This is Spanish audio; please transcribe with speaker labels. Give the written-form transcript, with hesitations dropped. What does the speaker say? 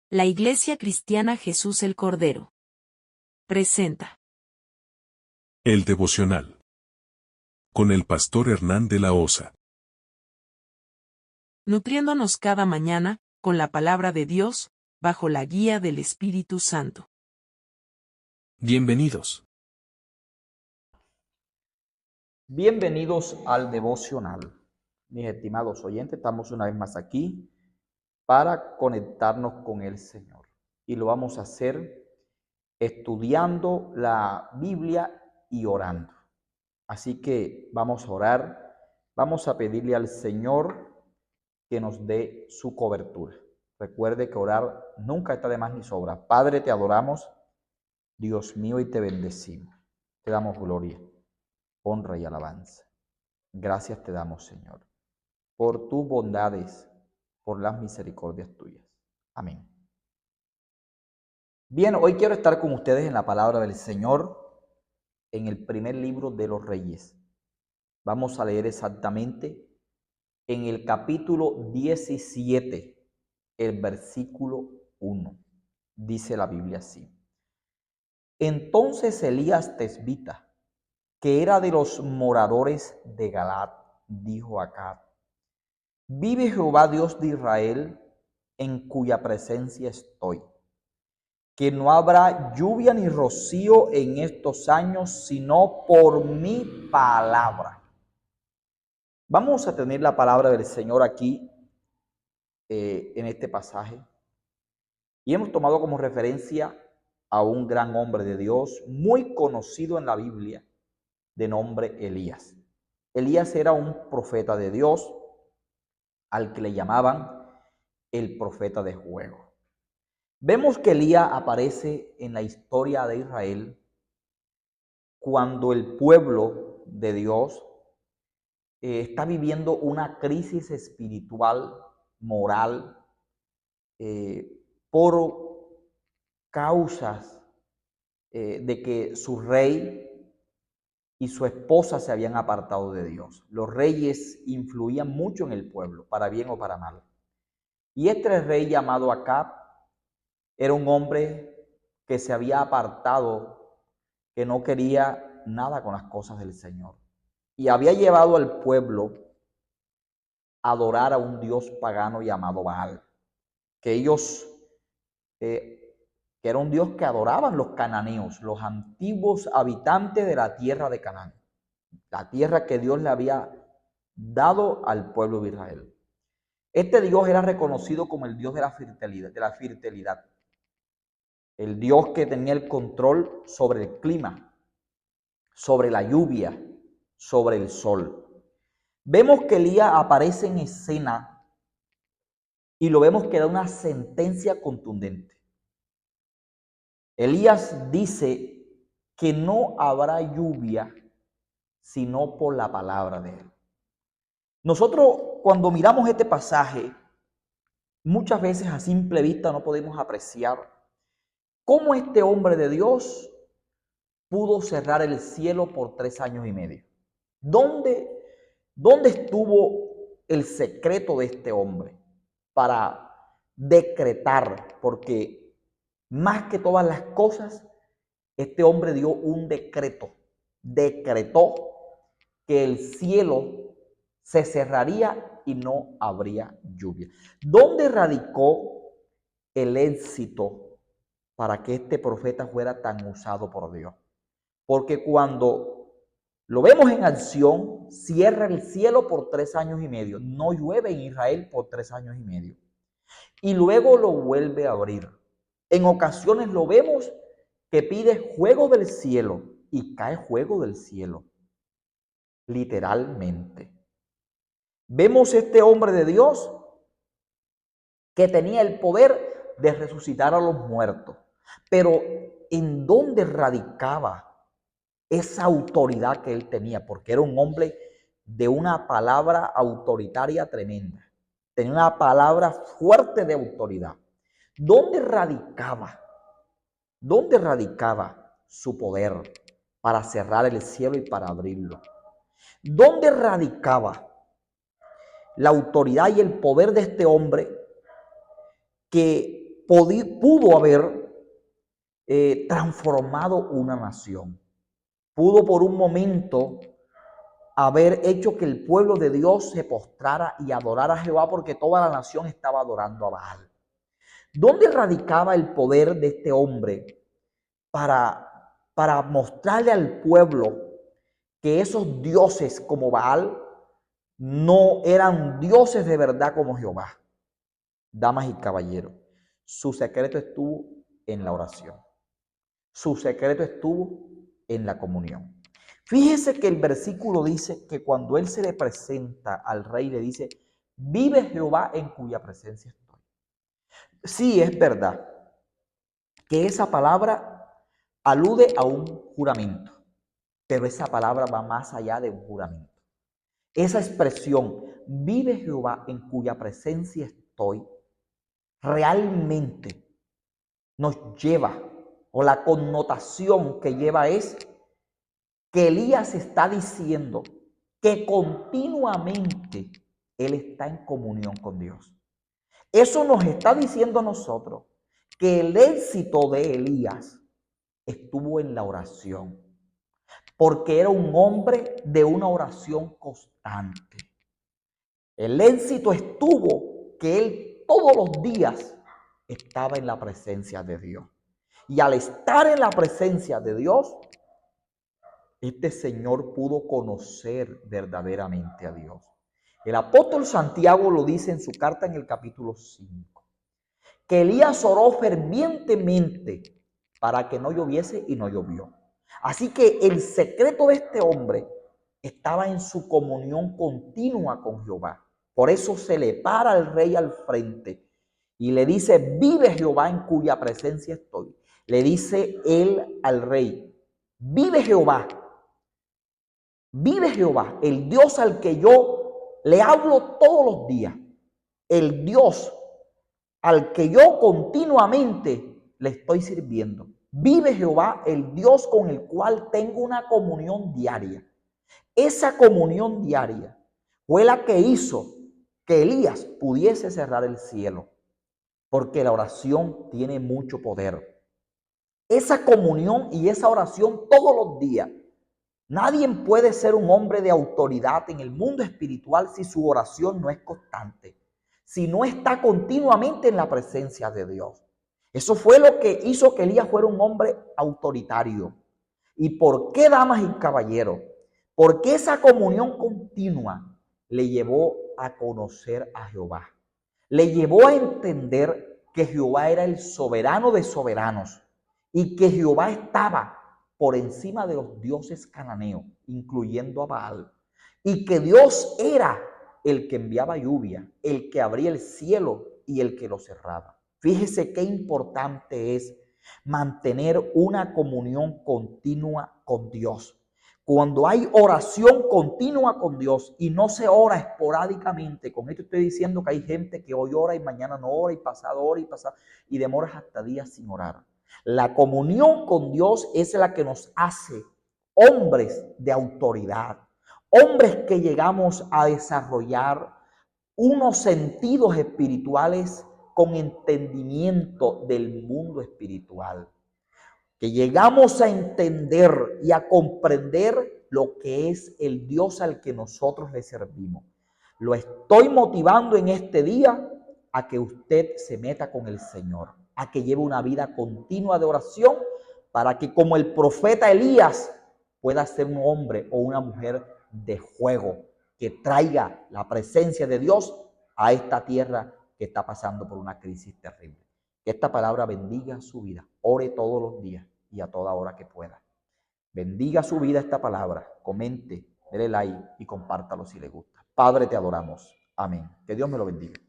Speaker 1: La Iglesia Cristiana Jesús el Cordero presenta
Speaker 2: El devocional con el pastor Hernán de la Osa.
Speaker 1: nutriéndonos cada mañana con la palabra de Dios, bajo la guía del Espíritu Santo.
Speaker 2: Bienvenidos.
Speaker 3: Bienvenidos al devocional. Mis estimados oyentes, estamos una vez más aquí para conectarnos con el Señor. Y lo vamos a hacer estudiando la Biblia y orando. Así que vamos a orar, vamos a pedirle al Señor que nos dé su cobertura. Recuerde que orar nunca está de más ni sobra. Padre, te adoramos, Dios mío, y te bendecimos. Te damos gloria, honra y alabanza. Gracias te damos, Señor, por tus bondades, por las misericordias tuyas. Amén. Bien, hoy quiero estar con ustedes en la palabra del Señor, en el primer libro de los Reyes. Vamos a leer exactamente en el capítulo 17, el versículo 1. Dice la Biblia así: Entonces Elías Tisbita, que era de los moradores de Galaad, dijo a Acab: Vive Jehová Dios de Israel, en cuya presencia estoy, que no habrá lluvia ni rocío en estos años, sino por mi palabra. Vamos a tener la palabra del Señor aquí, en este pasaje, y hemos tomado como referencia a un gran hombre de Dios, muy conocido en la Biblia, de nombre Elías. Elías era un profeta de Dios, al que le llamaban el profeta de fuego. Vemos que Elías aparece en la historia de Israel cuando el pueblo de Dios está viviendo una crisis espiritual, moral, por causas de que su rey y su esposa se habían apartado de Dios. Los reyes influían mucho en el pueblo, para bien o para mal. Y este rey llamado Acab era un hombre que se había apartado, que no quería nada con las cosas del Señor. Y había llevado al pueblo a adorar a un dios pagano llamado Baal, que ellos, que era un dios que adoraban los cananeos, los antiguos habitantes de la tierra de Canaán, la tierra que Dios le había dado al pueblo de Israel. Este dios era reconocido como el dios de la fertilidad, el Dios que tenía el control sobre el clima, sobre la lluvia, sobre el sol. Vemos que Elías aparece en escena y lo vemos que da una sentencia contundente. Elías dice que no habrá lluvia sino por la palabra de él. Nosotros, cuando miramos este pasaje, muchas veces a simple vista no podemos apreciar cómo este hombre de Dios pudo cerrar el cielo por 3 años y medio. ¿Dónde estuvo el secreto de este hombre para decretar? Porque más que todas las cosas, este hombre dio un decreto. Decretó que el cielo se cerraría y no habría lluvia. ¿Dónde radicó el éxito para que este profeta fuera tan usado por Dios? Porque cuando lo vemos en acción, cierra el cielo por 3 años y medio. No llueve en Israel por 3 años y medio. Y luego lo vuelve a abrir. En ocasiones lo vemos que pide fuego del cielo y cae fuego del cielo. Literalmente. Vemos este hombre de Dios que tenía el poder de resucitar a los muertos. Pero ¿en dónde radicaba esa autoridad que él tenía? Porque era un hombre de una palabra autoritaria tremenda. Tenía una palabra fuerte de autoridad. ¿Dónde radicaba? ¿Dónde radicaba su poder para cerrar el cielo y para abrirlo? ¿Dónde radicaba la autoridad y el poder de este hombre que pudo haber transformado una nación. Pudo por un momento haber hecho que el pueblo de Dios se postrara y adorara a Jehová, porque toda la nación estaba adorando a Baal. ¿Dónde radicaba el poder de este hombre para mostrarle al pueblo que esos dioses como Baal no eran dioses de verdad como Jehová? Damas y caballeros, su secreto estuvo en la oración. Su secreto estuvo en la comunión. Fíjese que el versículo dice que cuando él se le presenta al rey, le dice: vive Jehová en cuya presencia estoy. Sí, es verdad que esa palabra alude a un juramento, pero esa palabra va más allá de un juramento. Esa expresión, vive Jehová en cuya presencia estoy, realmente nos lleva, o la connotación que lleva es que Elías está diciendo que continuamente él está en comunión con Dios. Eso nos está diciendo a nosotros que el éxito de Elías estuvo en la oración, porque era un hombre de una oración constante. El éxito estuvo que él todos los días estaba en la presencia de Dios. Y al estar en la presencia de Dios, este señor pudo conocer verdaderamente a Dios. El apóstol Santiago lo dice en su carta en el capítulo 5, que Elías oró fervientemente para que no lloviese y no llovió. Así que el secreto de este hombre estaba en su comunión continua con Jehová. Por eso se le para al rey al frente y le dice: vive Jehová en cuya presencia estoy. Le dice él al rey: vive Jehová, el Dios al que yo le hablo todos los días, el Dios al que yo continuamente le estoy sirviendo. Vive Jehová, el Dios con el cual tengo una comunión diaria. Esa comunión diaria fue la que hizo que Elías pudiese cerrar el cielo, porque la oración tiene mucho poder. Esa comunión y esa oración todos los días. Nadie puede ser un hombre de autoridad en el mundo espiritual si su oración no es constante, si no está continuamente en la presencia de Dios. Eso fue lo que hizo que Elías fuera un hombre autoritario. ¿Y por qué, damas y caballeros? Porque esa comunión continua le llevó a conocer a Jehová. Le llevó a entender que Jehová era el soberano de soberanos y que Jehová estaba por encima de los dioses cananeos, incluyendo a Baal, y que Dios era el que enviaba lluvia, el que abría el cielo y el que lo cerraba. Fíjese qué importante es mantener una comunión continua con Dios. Cuando hay oración continua con Dios y no se ora esporádicamente, con esto estoy diciendo que hay gente que hoy ora y mañana no ora y pasado y demoras hasta días sin orar. La comunión con Dios es la que nos hace hombres de autoridad, hombres que llegamos a desarrollar unos sentidos espirituales con entendimiento del mundo espiritual, que llegamos a entender y a comprender lo que es el Dios al que nosotros le servimos. Lo estoy motivando en este día a que usted se meta con el Señor, a que lleve una vida continua de oración, para que, como el profeta Elías, pueda ser un hombre o una mujer de fuego que traiga la presencia de Dios a esta tierra que está pasando por una crisis terrible. Que esta palabra bendiga su vida. Ore todos los días y a toda hora que pueda. Bendiga su vida esta palabra. Comente, dele like y compártalo si le gusta. Padre, te adoramos. Amén. Que Dios me lo bendiga.